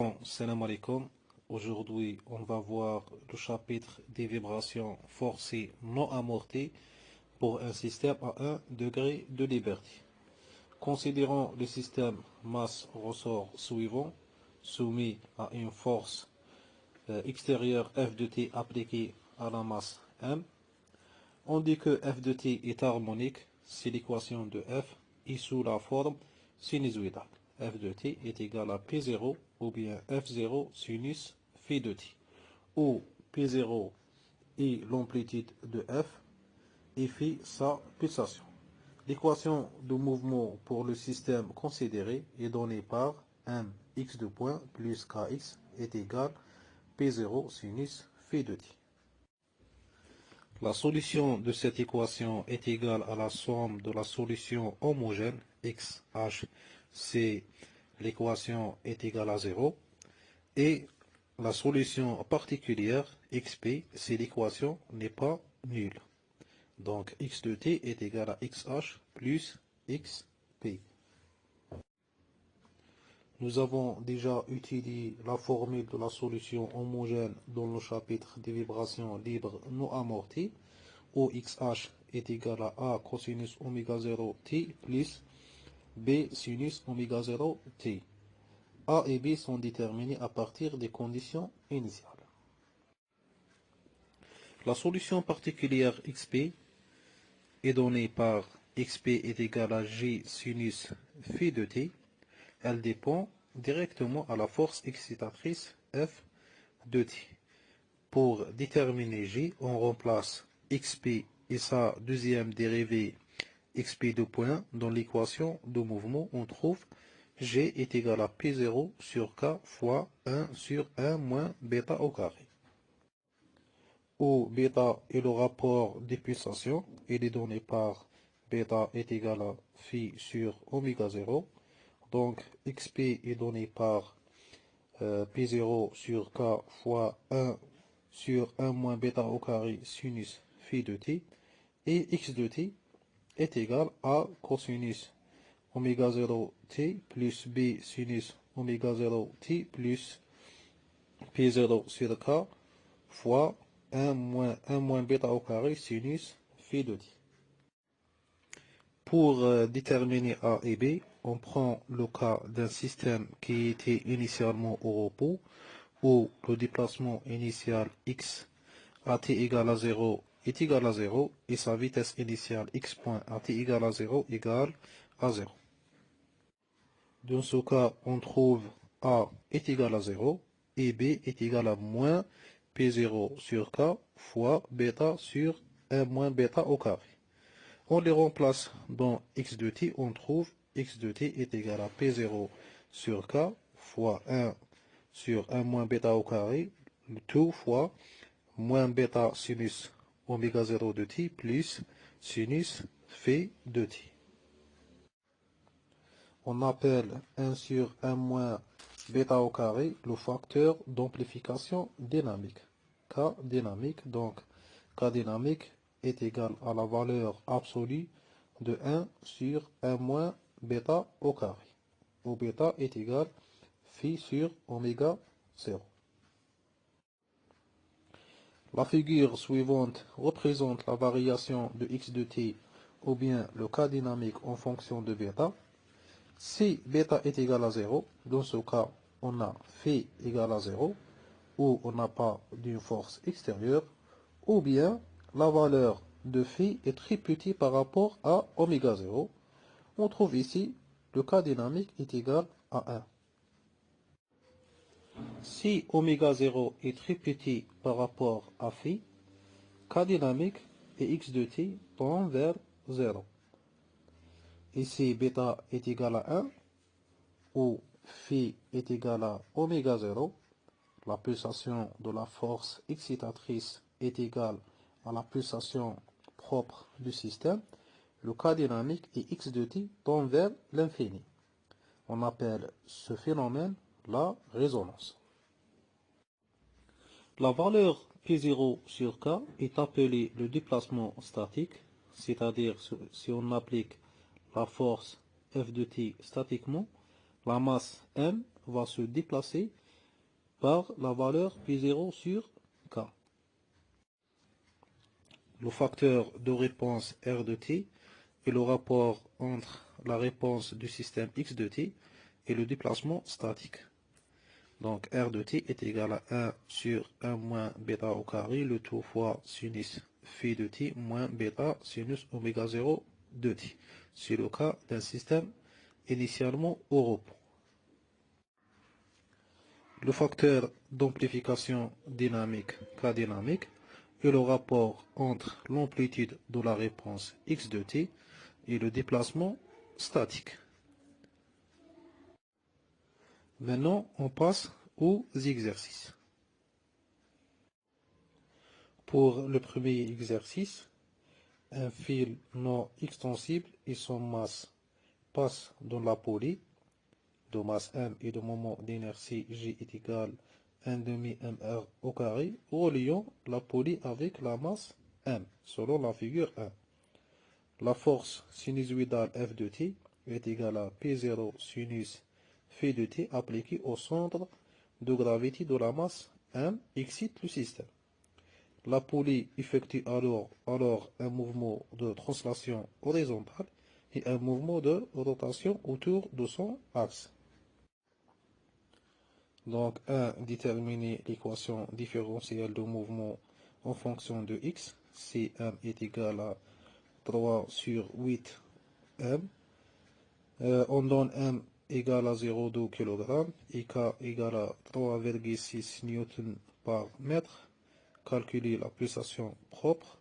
Bon, salam alaikum. Aujourd'hui, on va voir le chapitre des vibrations forcées non amorties pour un système à 1 degré de liberté. Considérons le système masse-ressort suivant, soumis à une force extérieure F de t appliquée à la masse M. On dit que F de t est harmonique si l'équation de F est sous la forme sinusoïdale. F de t est égal à P0 ou bien F0 sinus phi de t, où P0 est l'amplitude de F et phi sa pulsation. L'équation de mouvement pour le système considéré est donnée par mx de point plus kx est égal P0 sinus phi de t. La solution de cette équation est égale à la somme de la solution homogène XH, c'est l'équation est égale à 0, et la solution particulière XP, si l'équation n'est pas nulle. Donc x de t est égal à XH plus XP. Nous avons déjà utilisé la formule de la solution homogène dans le chapitre des vibrations libres non amorties, où XH est égal à A cosinus oméga 0 t plus B sinus oméga 0 t. A et B sont déterminés à partir des conditions initiales. La solution particulière XP est donnée par XP est égal à G sinus phi de t. Elle dépend directement à la force excitatrice F de t. Pour déterminer G, on remplace XP et sa deuxième dérivée XP de point dans l'équation de mouvement. On trouve G est égal à P0 sur K fois 1 sur 1 moins bêta au carré, où bêta est le rapport des pulsations. Il est donné par bêta est égal à phi sur oméga 0. Donc XP est donné par P0 sur K fois 1 sur 1 moins bêta au carré sinus phi de t, et X de t est égal à cosinus oméga 0 t plus B sinus oméga 0 t plus P0 sur K fois 1 moins bêta au carré sinus phi de t. Pour déterminer A et B, on prend le cas d'un système qui était initialement au repos, où le déplacement initial x à t égale à 0 est égal à 0 et sa vitesse initiale x point à t égale à 0 égale à 0. Dans ce cas, on trouve A est égal à 0 et B est égal à moins P0 sur K fois bêta sur 1 moins bêta au carré. On les remplace dans x de t, on trouve x de t est égal à P0 sur K fois 1 sur 1 moins bêta au carré, le tout fois moins bêta sinus oméga 0 de t plus sinus phi de t. On appelle 1 sur 1 moins bêta au carré le facteur d'amplification dynamique. K dynamique, donc K dynamique est égal à la valeur absolue de 1 sur 1 moins bêta au carré, où bêta est égal phi sur oméga 0. La figure suivante représente la variation de x de t ou bien le K dynamique en fonction de bêta. Si bêta est égal à 0, dans ce cas, on a phi égal à 0, où on n'a pas d'une force extérieure, ou bien la valeur de phi est très petite par rapport à oméga 0. On trouve ici le K dynamique est égal à 1. Si oméga 0 est très petit par rapport à phi, K dynamique et x de t tend vers 0. Ici, bêta est égal à 1, où phi est égal à oméga 0, la pulsation de la force excitatrice est égale à la pulsation propre du système, le K dynamique et x de t tend vers l'infini. On appelle ce phénomène la résonance. La valeur P0 sur K est appelée le déplacement statique, c'est-à-dire si on applique la force F de t statiquement, la masse M va se déplacer par la valeur P0 sur K. Le facteur de réponse R de t est le rapport entre la réponse du système X de t et le déplacement statique. Donc R de t est égal à 1 sur 1 moins bêta au carré, le tout fois sinus phi de t moins bêta sinus oméga 0 de t. C'est le cas d'un système initialement au repos. Le facteur d'amplification dynamique K dynamique est le rapport entre l'amplitude de la réponse X de t et le déplacement statique. Maintenant, on passe aux exercices. Pour le premier exercice, un fil non extensible et son masse passe dans la poulie de masse m et de moment d'inertie G est égal à 1 demi mr au carré, reliant la poulie avec la masse m, selon la figure 1. La force sinusoïdale F de t est égale à P0 sinus phi de t appliquée au centre de gravité de la masse m excite le système. La poulie effectue alors un mouvement de translation horizontale et un mouvement de rotation autour de son axe. Donc, 1. Déterminer l'équation différentielle de mouvement en fonction de x. Cm est égal à 3 sur 8 m. On donne m égale à 0,2 kg et k égale à 3,6 Newton par mètre. Calculer la pulsation propre.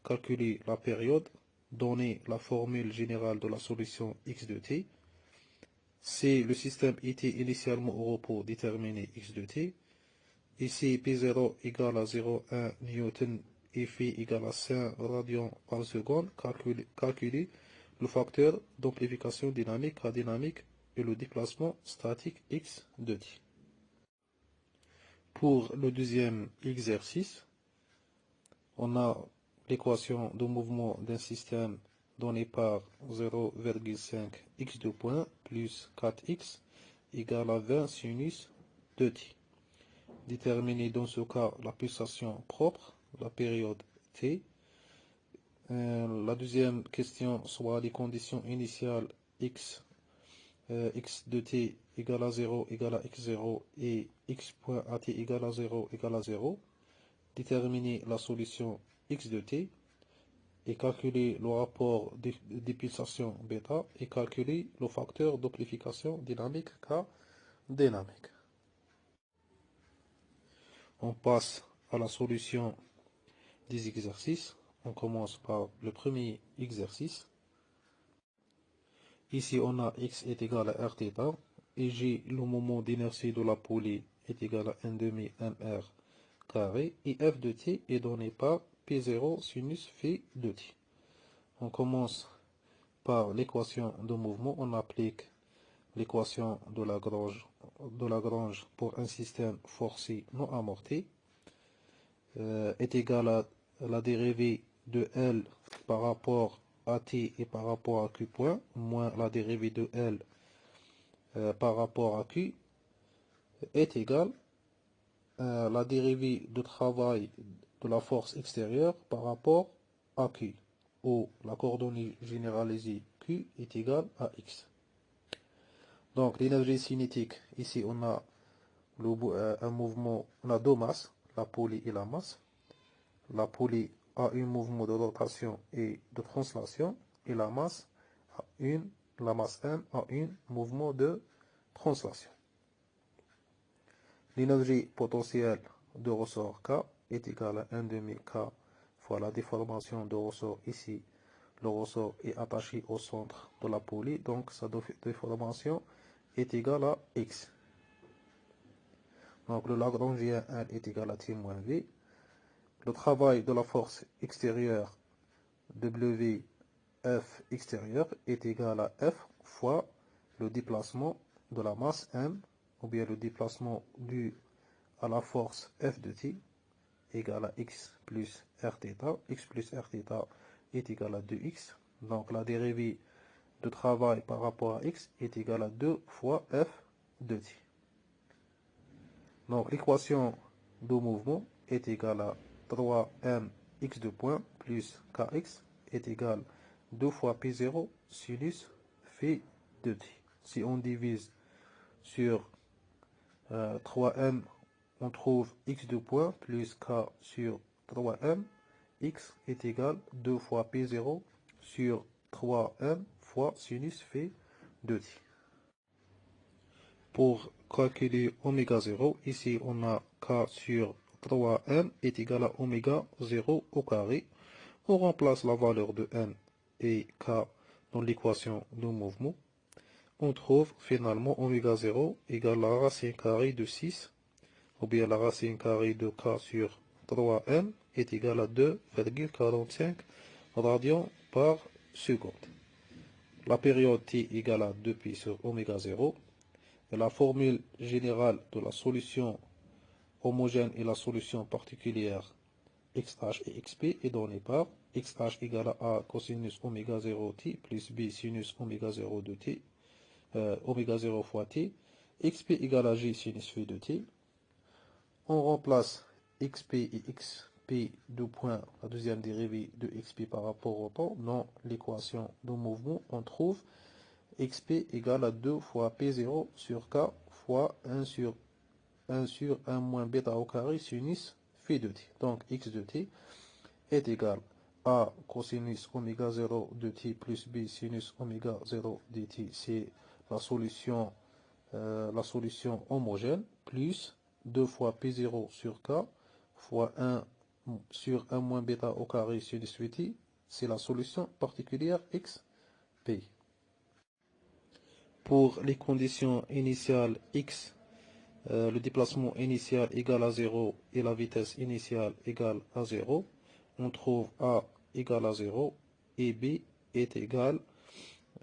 Calculer la période. Donner la formule générale de la solution x de t. Si le système était initialement au repos, déterminer x de t. Ici, P0 égale à 0,1 Newton et phi égale à 5 radians par seconde. Calculer le facteur d'amplification dynamique K dynamique et le déplacement statique x de t. Pour le deuxième exercice, on a l'équation de mouvement d'un système donné par 0,5 x de point plus 4x égale à 20 sinus de t. Déterminer dans ce cas la pulsation propre, la période t. La deuxième question soit les conditions initiales x de t égale à 0 égale à x0 et x point at égale à 0 égale à 0. Déterminer la solution x de t et calculer le rapport des pulsations bêta et calculer le facteur d'amplification dynamique K dynamique. On passe à la solution des exercices. On commence par le premier exercice. Ici, on a x est égal à r θ et g, le moment d'inertie de la poulie, est égal à 1 demi mr carré et f de t est donné par P0 sinus phi de t. On commence par l'équation de mouvement. On applique l'équation de Lagrange pour un système forcé non amorti est égal à la dérivée de L par rapport à T et par rapport à Q point, moins la dérivée de L par rapport à Q est égale à la dérivée de travail de la force extérieure par rapport à Q, où la coordonnée généralisée Q est égale à X. Donc l'énergie cinétique, ici on a un mouvement, on a deux masses, la poulie et la masse. La poulie a un mouvement de rotation et de translation et la masse M a un mouvement de translation. L'énergie potentielle de ressort K est égale à 1 demi K fois la déformation de ressort ici. Le ressort est attaché au centre de la poulie, donc sa déformation est égale à X. Donc le Lagrangien L est égal à T moins V. Le travail de la force extérieure WF extérieur est égal à F fois le déplacement de la masse M, ou bien le déplacement dû à la force F de t égal à x plus rθ. X plus rθ est égal à 2x. Donc la dérivée de travail par rapport à x est égale à 2 fois F de t. Donc l'équation de mouvement est égale à 3m x de point plus kx est égal à 2 fois p0 sinus phi de t. Si on divise sur 3m, on trouve x de point plus k sur 3m. X est égal à 2 fois p0 sur 3m fois sinus phi de t. Pour calculer oméga 0, ici on a k sur 3m est égal à oméga 0 au carré. On remplace la valeur de n et k dans l'équation de mouvement. On trouve finalement oméga 0 égale à la racine carrée de 6, ou bien la racine carrée de k sur 3m est égale à 2,45 radians par seconde. La période t égale à 2pi sur oméga 0. Et la formule générale de la solution homogène et la solution particulière xh et xp est donnée par xh égale à a cosinus oméga 0 t plus b sinus oméga 0 de t, oméga 0 fois t, xp égale à j sinus phi de t. On remplace xp et xp deux points, la deuxième dérivée de xp par rapport au temps. Dans l'équation de mouvement, on trouve xp égale à 2 fois p0 sur k fois 1 sur 1 moins bêta au carré sinus phi de t. Donc x de t est égal à cosinus oméga 0 de t plus b sinus oméga 0 dt. C'est la solution homogène plus 2 fois p0 sur k fois 1 sur 1 moins bêta au carré sinus phi t. C'est la solution particulière xp. Pour les conditions initiales x, le déplacement initial égale à 0 et la vitesse initiale égale à 0, on trouve a égale à 0 et b est égal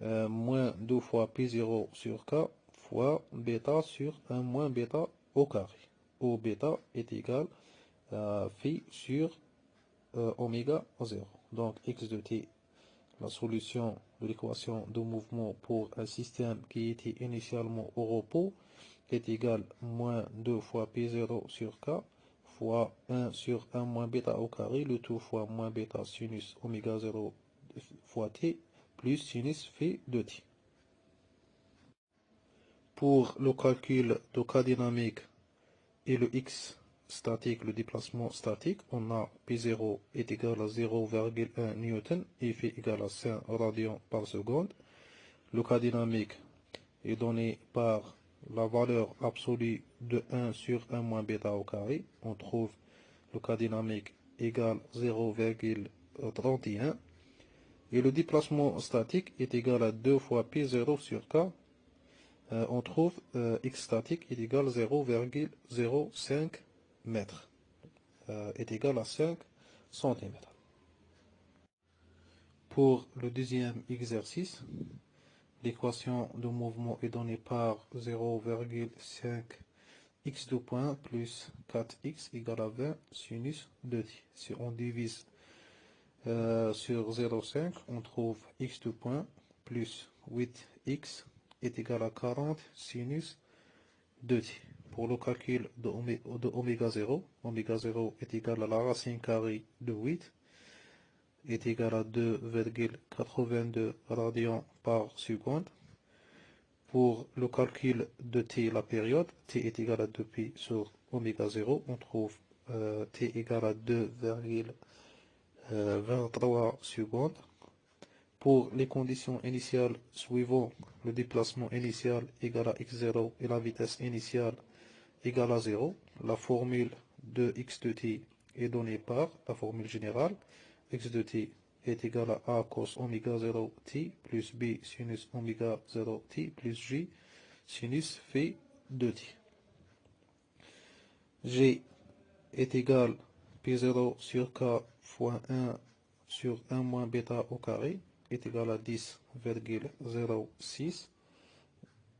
à moins 2 fois p0 sur k fois bêta sur 1 moins bêta au carré, où bêta est égal à phi sur oméga 0. Donc x de t, la solution de l'équation de mouvement pour un système qui était initialement au repos, est égal à moins 2 fois p0 sur k fois 1 sur 1 moins bêta au carré, le tout fois moins bêta sinus oméga 0 fois t plus sinus phi de t. Pour le calcul de k dynamique et le x statique, le déplacement statique, on a p0 est égal à 0,1 newton et phi égal à 5 radians par seconde. Le cas dynamique est donné par la valeur absolue de 1 sur 1 moins bêta au carré. On trouve le cas dynamique égal 0,31. Et le déplacement statique est égal à 2 fois p0 sur k. On trouve x statique est égal à 0,05 mètres. Est égal à 5 cm. Pour le deuxième exercice, l'équation de mouvement est donnée par 0,5 x de point plus 4x égale à 20 sinus de t. Si on divise sur 0,5, on trouve x de point plus 8x est égal à 40 sinus de t. Pour le calcul de oméga 0, oméga 0 est égal à la racine carrée de 8 est égal à 2,82 radians par seconde. Pour le calcul de t, la période, t est égal à 2pi sur oméga 0, on trouve t égal à 2,23 secondes. Pour les conditions initiales suivant le déplacement initial égal à x0 et la vitesse initiale égale à 0, la formule de x de t est donnée par la formule générale. X de t est égal à a cos oméga 0 t plus b sinus oméga 0 t plus j sinus phi de t. G est égal à p0 sur k fois 1 sur 1 moins bêta au carré est égal à 10,06.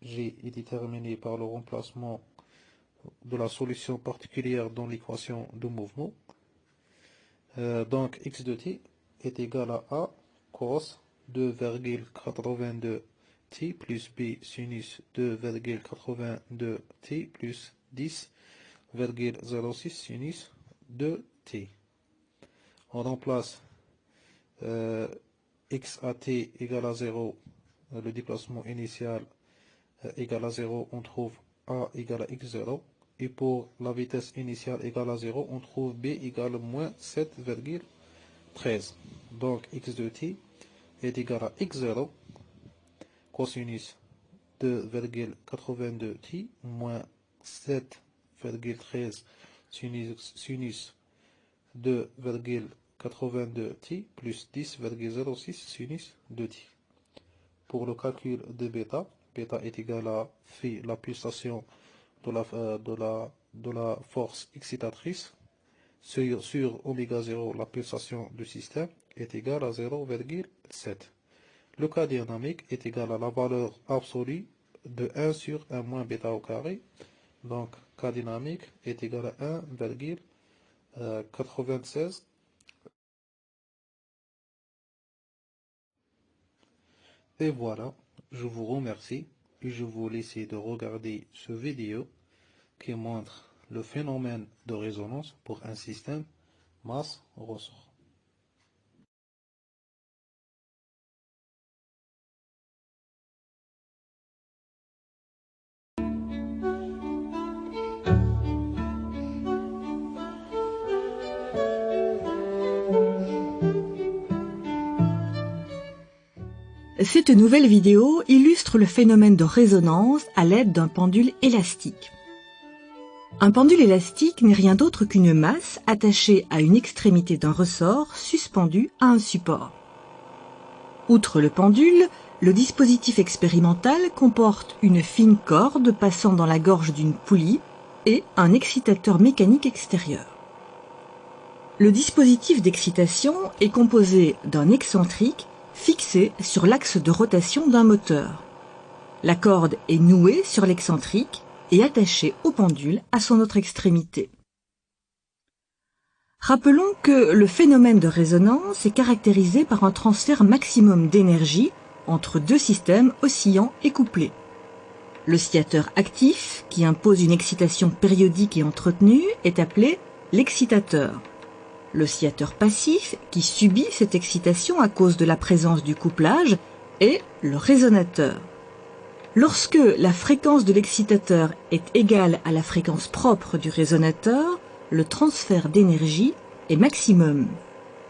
G est déterminé par le remplacement de la solution particulière dans l'équation de mouvement. Donc x de t est égal à a cos 2,82 t plus b sinus 2,82 t plus 10 2,06 sinus de t. On remplace x à t égale à 0, le déplacement initial égale à 0, on trouve a égale à x0. Et pour la vitesse initiale égale à 0, on trouve b égale à moins 7,13. Donc x de t est égal à x0 cosinus 2,82t moins 7,13 sinus 2,82t plus 10,06 sinus de t. Pour le calcul de bêta, bêta est égal à phi, la pulsation de la force excitatrice, sur oméga 0, la pulsation du système est égale à 0,7. Le cas dynamique est égal à la valeur absolue de 1 sur 1 moins bêta au carré. Donc, K dynamique est égal à 1,96. Et voilà, je vous remercie et je vous laisse de regarder ce vidéo qui montre le phénomène de résonance pour un système masse-ressort. Cette nouvelle vidéo illustre le phénomène de résonance à l'aide d'un pendule élastique. Un pendule élastique n'est rien d'autre qu'une masse attachée à une extrémité d'un ressort suspendu à un support. Outre le pendule, le dispositif expérimental comporte une fine corde passant dans la gorge d'une poulie et un excitateur mécanique extérieur. Le dispositif d'excitation est composé d'un excentrique fixé sur l'axe de rotation d'un moteur. La corde est nouée sur l'excentrique et attachée au pendule à son autre extrémité. Rappelons que le phénomène de résonance est caractérisé par un transfert maximum d'énergie entre deux systèmes oscillants et couplés. L'oscillateur actif, qui impose une excitation périodique et entretenue, est appelé l'excitateur. L'oscillateur passif, qui subit cette excitation à cause de la présence du couplage, est le résonateur. Lorsque la fréquence de l'excitateur est égale à la fréquence propre du résonateur, le transfert d'énergie est maximum.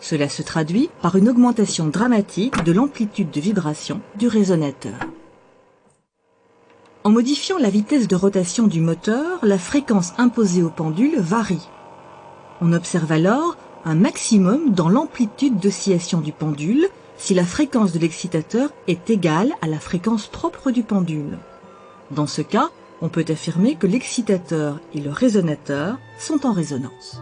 Cela se traduit par une augmentation dramatique de l'amplitude de vibration du résonateur. En modifiant la vitesse de rotation du moteur, la fréquence imposée au pendule varie. On observe alors un maximum dans l'amplitude d'oscillation du pendule si la fréquence de l'excitateur est égale à la fréquence propre du pendule. Dans ce cas, on peut affirmer que l'excitateur et le résonateur sont en résonance.